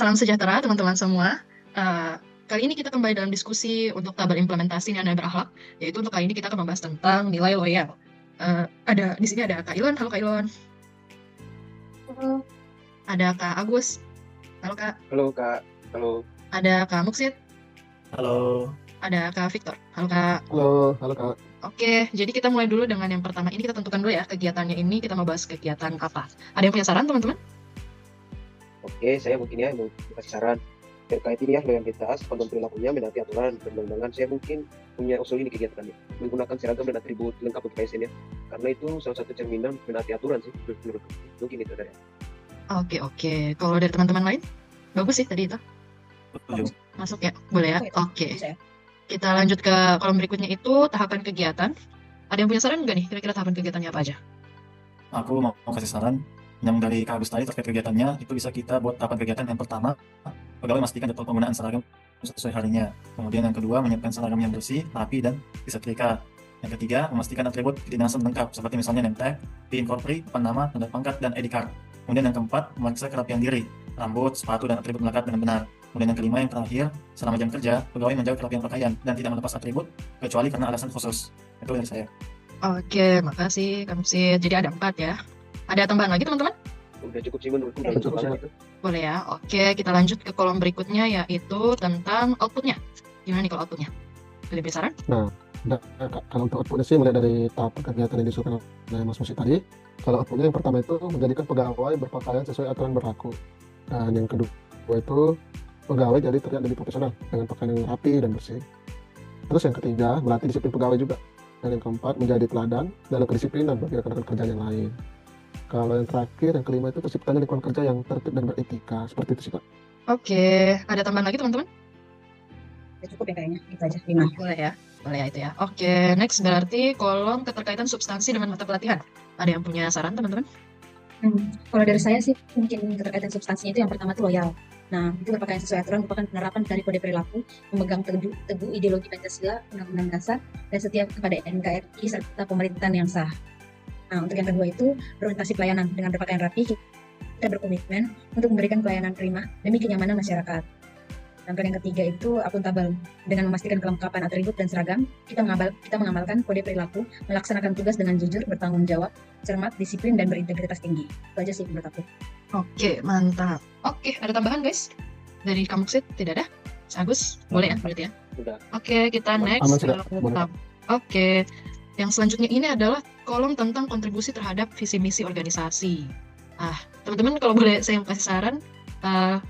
Salam sejahtera teman-teman semua. Eh, Kali ini kita kembali dalam diskusi untuk tabel implementasi nilai berakhlak, yaitu untuk kali ini kita akan membahas tentang nilai loyal. Ada di sini ada Kak Ilon. Halo Kak Ilon. Halo. Ada Kak Agus. Halo Kak. Halo Kak, halo. Ada Kak Muksit. Halo. Ada Kak Victor. Halo Kak. Halo Kak. Oke, jadi kita mulai dulu dengan yang pertama. Ini kita tentukan dulu ya kegiatannya ini. Kita mau bahas kegiatan apa. Ada yang punya saran teman-teman? Oke, saya mungkin ya mau kasih saran terkait ini ya loyalitas, kondom perilakunya, menaati aturan perundang-undangan. Saya mungkin punya usul ini kegiatannya, menggunakan seragam dan atribut lengkap untuk KSN ya, karena itu salah satu cerminan menaati aturan sih menurut mungkin itu dari. Oke. Kalau dari teman-teman lain? Bagus sih tadi itu. Setuju. Masuk ya? Boleh ya? Oke. Bisa ya? Kita lanjut ke kolom berikutnya itu tahapan kegiatan. Ada yang punya saran nggak nih? Kira-kira tahapan kegiatannya apa aja? Aku mau kasih saran yang dari Kak Agus tadi terkait kegiatannya, itu bisa kita buat tahapan kegiatan yang pertama, pegawai memastikan jadwal penggunaan seragam sesuai harinya. Kemudian yang kedua, menyiapkan seragam yang bersih, rapi, dan disetrika. Yang ketiga, memastikan atribut kedinasan lengkap, seperti misalnya name tag, PIN korpri, papan nama, tanda pangkat, dan ID card. Kemudian yang keempat, memeriksa kerapian diri, rambut, sepatu, dan atribut melekat dengan benar. Kemudian yang kelima, yang terakhir, selama jam kerja, pegawai menjaga kerapian pakaian dan tidak melepas atribut, kecuali karena alasan khusus. Itu dari saya. Oke, makasih Kak Muksid. Jadi ada 4 ya. Ada tambahan lagi teman-teman? Udah cukup sih menurutku, udah Cukup cukup sih. banget itu. Boleh ya. Oke, kita lanjut ke kolom berikutnya yaitu tentang outputnya. Gimana nih kalau outputnya? Lebih saran? Kalau untuk outputnya sih mulai dari tahap kegiatan yang disuruhkan oleh Mas Musi tadi. Kalau outputnya yang pertama itu menjadikan pegawai berpakaian sesuai aturan berlaku. Dan yang kedua itu pegawai jadi terlihat lebih profesional dengan pakaian yang rapi dan bersih. Terus yang ketiga melatih disiplin pegawai juga. Dan yang keempat menjadi teladan dalam kedisiplinan bagi rekan-rekan kerja yang lain. Kalau yang terakhir, yang kelima itu terciptanya lingkungan kerja yang tertib dan beretika. Seperti itu sih Kak. Oke, ada tambahan lagi teman-teman? Ya, cukup ya kayaknya, itu aja 5. Boleh ya. Boleh ya itu ya. Oke, next berarti kolom keterkaitan substansi dengan mata pelatihan. Ada yang punya saran teman-teman? Kalau dari saya sih mungkin keterkaitan substansinya itu yang pertama itu loyal. Nah, itu berpakaian sesuai aturan merupakan penerapan dari kode perilaku, memegang teguh ideologi Pancasila, Undang-Undang Dasar, dan setia kepada NKRI serta pemerintahan yang sah. Nah, untuk yang kedua itu berorientasi pelayanan dengan berpakaian rapi, kita berkomitmen untuk memberikan pelayanan prima demi kenyamanan masyarakat. Dan yang ketiga itu akuntabel dengan memastikan kelengkapan atribut dan seragam, kita mengamalkan kode perilaku, melaksanakan tugas dengan jujur, bertanggung jawab, cermat, disiplin, dan berintegritas tinggi. Itu aja sih menurut aku. Oke, mantap. Oke, ada tambahan guys? Dari Kak Muksid tidak ada? Mas Agus, boleh ya berarti ya? Udah. Oke, kita Aman next. sudah, boleh. Oke, yang selanjutnya ini adalah kolom tentang kontribusi terhadap visi misi organisasi. Teman-teman kalau boleh saya kasih saran,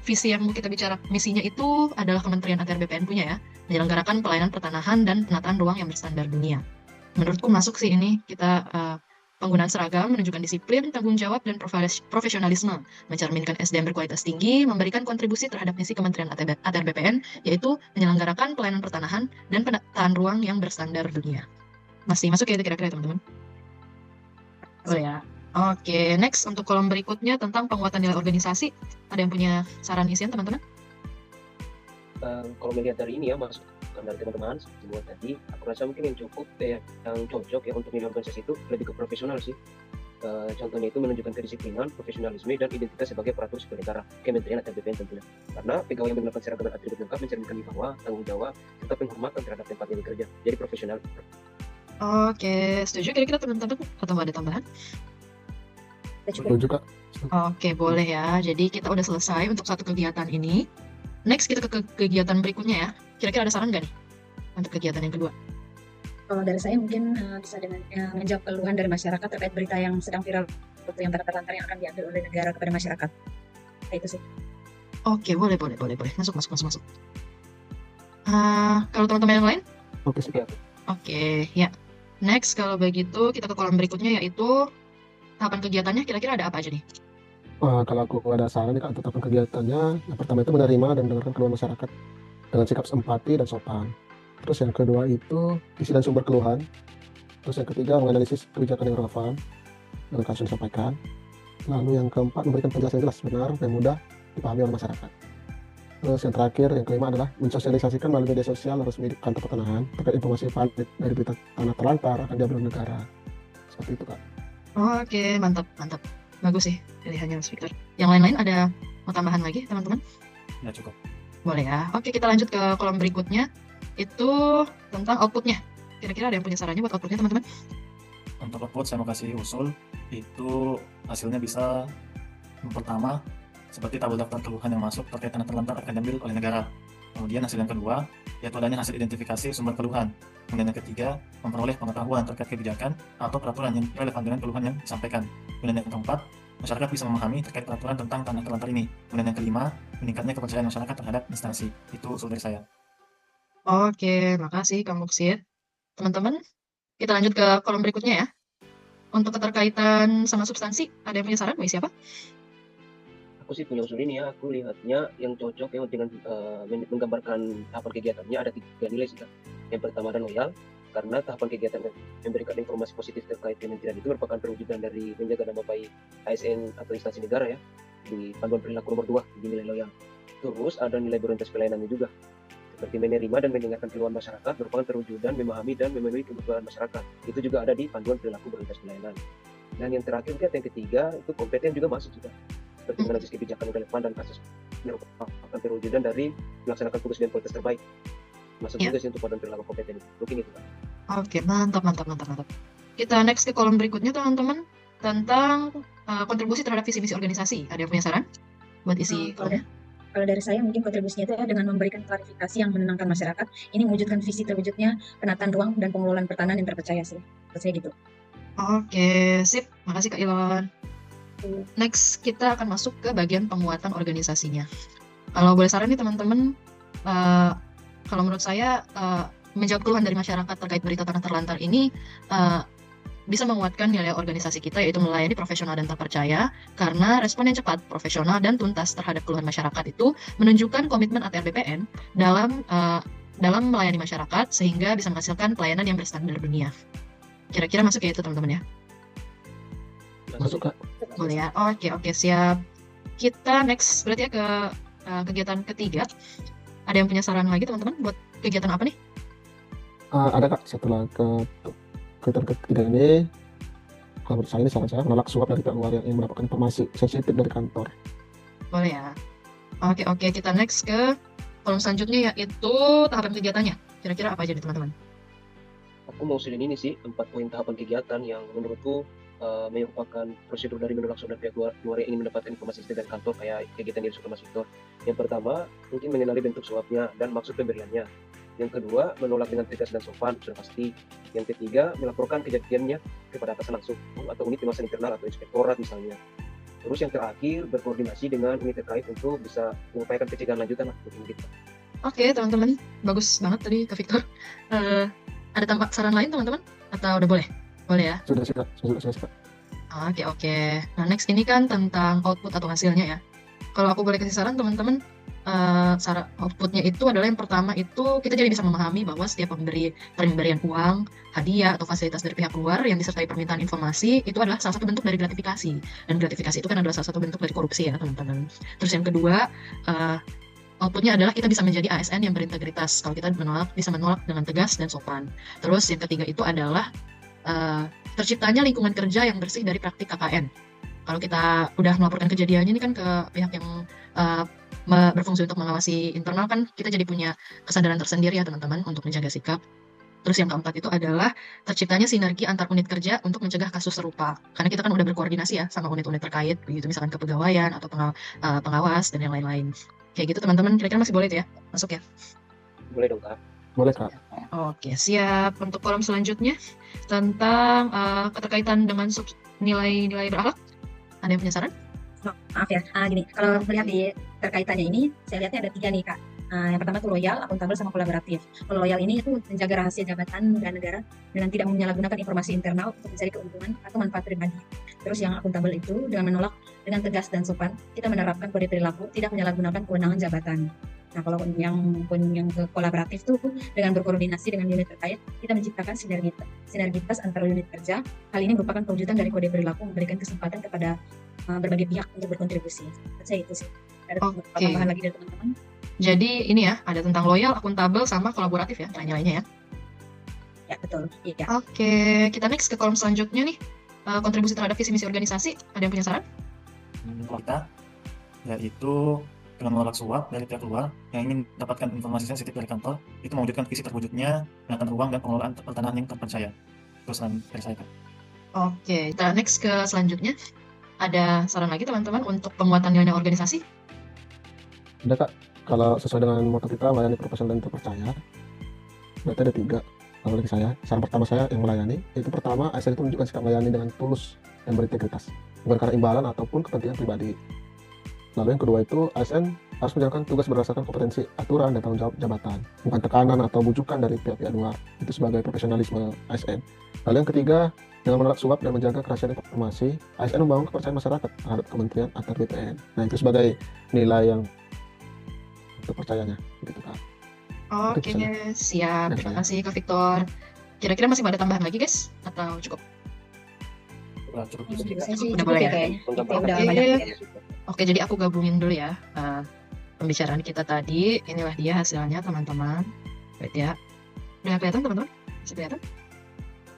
visi yang mau kita bicara misinya itu adalah Kementerian ATR BPN punya ya, menyelenggarakan pelayanan pertanahan dan penataan ruang yang berstandar dunia. Menurutku masuk sih ini kita penggunaan seragam menunjukkan disiplin, tanggung jawab, dan profesionalisme, mencerminkan SDM berkualitas tinggi, memberikan kontribusi terhadap misi Kementerian ATR BPN, yaitu menyelenggarakan pelayanan pertanahan dan penataan ruang yang berstandar dunia. Masih masuk ya itu kira-kira teman-teman? Boleh ya. Oke, next untuk kolom berikutnya tentang penguatan nilai organisasi. Ada yang punya saran isian teman-teman? Kalau melihat dari ini ya masuk dari teman-teman semua tadi, aku rasa mungkin yang cukup yang cocok ya untuk nilai organisasi itu lebih ke profesional sih. Contohnya itu menunjukkan kedisiplinan, profesionalisme, dan identitas sebagai aparatur sipil negara, Kementerian ATR BPN tentunya. Karena pegawai yang menggunakan seragam dan atribut lengkap mencerminkan wibawa, tanggung jawab, serta penghormatan terhadap tempatnya bekerja. Jadi profesional. Oke, setuju kira-kira teman-teman atau ada tambahan? Udah cukup. Setuju Kak. Oke, boleh ya. Jadi kita udah selesai untuk satu kegiatan ini. Next kita ke kegiatan berikutnya ya. Kira-kira ada saran nggak nih untuk kegiatan yang kedua? Kalau dari saya mungkin bisa dengan menjawab keluhan dari masyarakat terkait berita yang sedang viral, seperti yang terlantar yang akan diambil oleh negara kepada masyarakat. Nah, itu sih. Oke, boleh. Masuk. Kalau teman-teman yang lain? Oke sih Kak. Oke, ya. Next, kalau begitu kita ke kolom berikutnya yaitu tahapan kegiatannya kira-kira ada apa aja nih? Kalau aku ada saran nih Kak untuk tahapan kegiatannya, yang pertama itu menerima dan mendengarkan keluhan masyarakat dengan sikap empati dan sopan. Terus yang kedua itu isi dan sumber keluhan. Terus yang ketiga menganalisis kebijakan yang relevan dengan kasus yang disampaikan. Lalu yang keempat memberikan penjelasan jelas, benar, dan mudah dipahami oleh masyarakat. Terus yang terakhir, yang kelima adalah mensosialisasikan melalui media sosial resmi kantor pertanahan terkait informasi valid dari berita tanah terlantar akan diambil oleh negara. Seperti itu Kak. Oke, mantap. Bagus sih pilihannya Mas Victor. Yang lain-lain ada mau tambahan lagi teman-teman? Ya cukup. Boleh ya. Oke, kita lanjut ke kolom berikutnya. Itu tentang outputnya. Kira-kira ada yang punya sarannya buat outputnya, teman-teman? Untuk output saya mau kasih usul, itu hasilnya bisa yang pertama seperti tabel daftar keluhan yang masuk terkait tanah terlantar akan diambil oleh negara. Kemudian hasil yang kedua, yaitu adanya hasil identifikasi sumber keluhan. Kemudian yang ketiga, memperoleh pengetahuan terkait kebijakan atau peraturan yang relevan dengan keluhan yang disampaikan. Kemudian yang keempat, masyarakat bisa memahami terkait peraturan tentang tanah terlantar ini. Kemudian yang kelima, meningkatnya kepercayaan masyarakat terhadap instansi. Itu usul dari saya. Oke, makasih Kang Muksid. Teman-teman, kita lanjut ke kolom berikutnya ya. Untuk keterkaitan sama substansi, ada yang punya saran? Mau isi apa? Aku sih punya usul ini ya, aku lihatnya yang cocok ya dengan menggambarkan tahapan kegiatannya ada 3 nilai sih Kak. Yang pertama ada loyal, karena tahapan kegiatan yang memberikan informasi positif terkait kementerian itu merupakan perwujudan dari menjaga nama baik ASN atau instansi negara ya, di panduan perilaku nomor 2 di nilai loyal. Terus ada nilai berorientasi pelayanannya juga, seperti menerima dan mendengarkan keluhan masyarakat merupakan perwujudan memahami dan memenuhi kebutuhan masyarakat. Itu juga ada di panduan perilaku berorientasi pelayanan. Dan yang terakhir yang ketiga itu kompeten juga masuk juga, seperti menganalisis kebijakan yang relevan dan kasus merupakan perwujudan dari melaksanakan tugas dan kualitas terbaik. Masuk Ya. juga sih untuk panduan perilaku kompeten. Mungkin itu Kak. Oke, mantap. Kita next ke kolom berikutnya, teman-teman. Tentang kontribusi terhadap visi misi organisasi. Ada yang punya saran buat isi kolomnya? Kalau dari saya mungkin kontribusinya itu dengan memberikan klarifikasi yang menenangkan masyarakat. Ini mewujudkan visi terwujudnya penataan ruang dan pengelolaan pertahanan yang terpercaya sih. Menurut saya gitu. Oke, sip. Makasih Kak Ilon. Next, kita akan masuk ke bagian penguatan organisasinya. Kalau boleh saran nih teman-teman, kalau menurut saya menjawab keluhan dari masyarakat terkait berita tanah terlantar ini bisa menguatkan nilai organisasi kita, yaitu melayani profesional dan terpercaya, karena respon yang cepat, profesional, dan tuntas terhadap keluhan masyarakat itu menunjukkan komitmen ATR BPN dalam melayani masyarakat sehingga bisa menghasilkan pelayanan yang berstandar dunia. Kira-kira masuk ya itu teman-teman ya? Masuk Kak. Boleh ya? Oke, siap. Kita next berarti ya ke kegiatan ketiga. Ada yang punya saran lagi teman-teman buat kegiatan apa nih? Ada Kak, setelah kegiatan ketiga ini, kalau menurut saya ini saran saya menolak suap dari pihak luar yang mendapatkan informasi sensitif dari kantor. Boleh ya? Oke, kita next ke kolom selanjutnya, yaitu tahapan kegiatannya. Kira-kira apa aja nih teman-teman? Aku mau usulin ini sih, 4 poin tahapan kegiatan yang menurutku merupakan prosedur dari menolak suap dari pihak luar yang ingin mendapatkan informasi dari kantor, kayak kegiatan di Mas Victor. Yang pertama, mungkin mengenali bentuk suapnya dan maksud pemberiannya. Yang kedua, menolak dengan tegas dan sopan, sudah pasti. Yang ketiga, melaporkan kejadiannya kepada atasan langsung atau unit pengawasan internal atau inspektorat misalnya. Terus yang terakhir, berkoordinasi dengan unit terkait untuk bisa mengupayakan pencegahan lanjutan lah, mungkin gitu. Oke, teman-teman, bagus banget tadi Kak Victor. Ada tambahan saran lain teman-teman? Atau udah boleh? Boleh ya? Sudah sih Kak, sudah Kak. Oke. Nah, next ini kan tentang output atau hasilnya ya. Kalau aku boleh kasih saran teman-teman, saran outputnya itu adalah yang pertama itu kita jadi bisa memahami bahwa setiap pemberian uang, hadiah, atau fasilitas dari pihak luar yang disertai permintaan informasi itu adalah salah satu bentuk dari gratifikasi. Dan gratifikasi itu kan adalah salah satu bentuk dari korupsi ya teman-teman. Terus yang kedua, outputnya adalah kita bisa menjadi ASN yang berintegritas. Kalau kita bisa menolak dengan tegas dan sopan. Terus yang ketiga itu adalah terciptanya lingkungan kerja yang bersih dari praktik KKN. Kalau kita udah melaporkan kejadiannya ini kan ke pihak yang berfungsi untuk mengawasi internal, kan kita jadi punya kesadaran tersendiri ya teman-teman untuk menjaga sikap. Terus yang keempat itu adalah terciptanya sinergi antar unit kerja untuk mencegah kasus serupa. Karena kita kan udah berkoordinasi ya sama unit-unit terkait, begitu misalkan kepegawaian atau pengawas dan yang lain-lain. Kayak gitu teman-teman, kira-kira masih boleh itu ya? Masuk ya? Boleh dong Kak. Boleh Kak. Oke, siap. Untuk kolom selanjutnya tentang keterkaitan dengan nilai-nilai berakhlak. Ada yang punya saran? Maaf ya, gini, kalau melihat di terkaitannya ini, saya lihatnya ada 3 nih Kak. Yang pertama itu loyal, akuntabel, sama kolaboratif. Kalau loyal ini itu menjaga rahasia jabatan dan negara dengan tidak menyalahgunakan informasi internal untuk mencari keuntungan atau manfaat pribadi. Terus yang akuntabel itu dengan menolak dengan tegas dan sopan, kita menerapkan kode perilaku, tidak menyalahgunakan kewenangan jabatan. Nah, kalau yang kolaboratif tuh dengan berkoordinasi dengan unit terkait, kita menciptakan sinergitas antar unit kerja. Hal ini merupakan pewujudan dari kode perilaku, memberikan kesempatan kepada berbagai pihak untuk berkontribusi. Saya itu sih. Ada tambahan lagi dari teman-teman. Jadi ini ya, ada tentang loyal, akuntabel, sama kolaboratif ya, nilai-nilainya ya. Ya, betul. Iya. Oke, kita next ke kolom selanjutnya nih. Kontribusi terhadap visi misi organisasi. Ada yang punya saran? Kita, yaitu dengan menolak suap dari pihak luar yang ingin mendapatkan informasi sensitif dari kantor, itu mewujudkan visi terwujudnya penataan ruang dan pengelolaan pertanahan yang terpercaya. Itu saran dari saya, Kak. Oke, kita next ke selanjutnya. Ada saran lagi teman-teman untuk penguatan nilai organisasi? Ada Kak, kalau sesuai dengan moto kita melayani profesional dan terpercaya, berarti ada 3. Kalau dari saya, saran pertama saya yang melayani, itu pertama ASN itu menunjukkan sikap melayani dengan tulus dan berintegritas, bukan karena imbalan ataupun kepentingan pribadi. Lalu yang kedua itu ASN harus menjalankan tugas berdasarkan kompetensi, aturan, dan tanggung jawab jabatan, bukan tekanan atau bujukan dari pihak-pihak luar. Itu sebagai profesionalisme ASN. Lalu yang ketiga, dengan menolak suap dan menjaga kerahasiaan informasi, ASN membangun kepercayaan masyarakat terhadap kementerian atau BPN. Nah, itu sebagai nilai yang terpercayanya, gitu Kak. Oke, siap. Dari Terima saya. kasih Kak Victor. Kira-kira masih ada tambahan lagi guys? Atau cukup? Cukup Cukup sih, Kak. Saya sih Udah cukup boleh ya ya? kayaknya. Menggambarkan Udah Oke. banyak ya. Oke, jadi aku gabungin dulu ya pembicaraan kita tadi. Inilah dia hasilnya teman-teman. Wait ya. Udah kelihatan teman-teman? Masih kelihatan?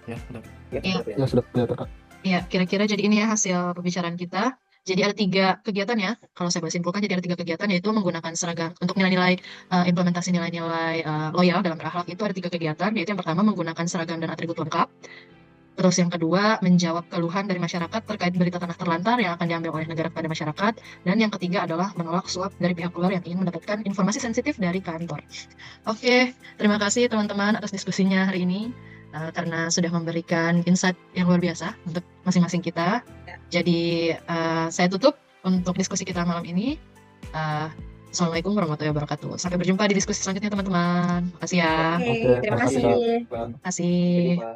Ya, udah. Ya, Iya. ya. Ya sudah kelihatan Kak. Iya, kira-kira jadi ini ya hasil pembicaraan kita. Jadi ada 3 kegiatan ya. Kalau saya boleh simpulkan, jadi ada 3 kegiatan, yaitu menggunakan seragam untuk nilai-nilai implementasi nilai-nilai loyal dalam berakhlak. Itu ada 3 kegiatan, yaitu yang pertama menggunakan seragam dan atribut lengkap. Terus yang kedua, menjawab keluhan dari masyarakat terkait berita tanah terlantar yang akan diambil oleh negara kepada masyarakat. Dan yang ketiga adalah menolak suap dari pihak luar yang ingin mendapatkan informasi sensitif dari kantor. Oke, terima kasih teman-teman atas diskusinya hari ini. Karena sudah memberikan insight yang luar biasa untuk masing-masing kita. Jadi saya tutup untuk diskusi kita malam ini. Assalamualaikum warahmatullahi wabarakatuh. Sampai berjumpa di diskusi selanjutnya teman-teman. Makasih ya. Oke, Oke, terima makasih, kasih. Kak. Terima kasih. Jadi, Pak.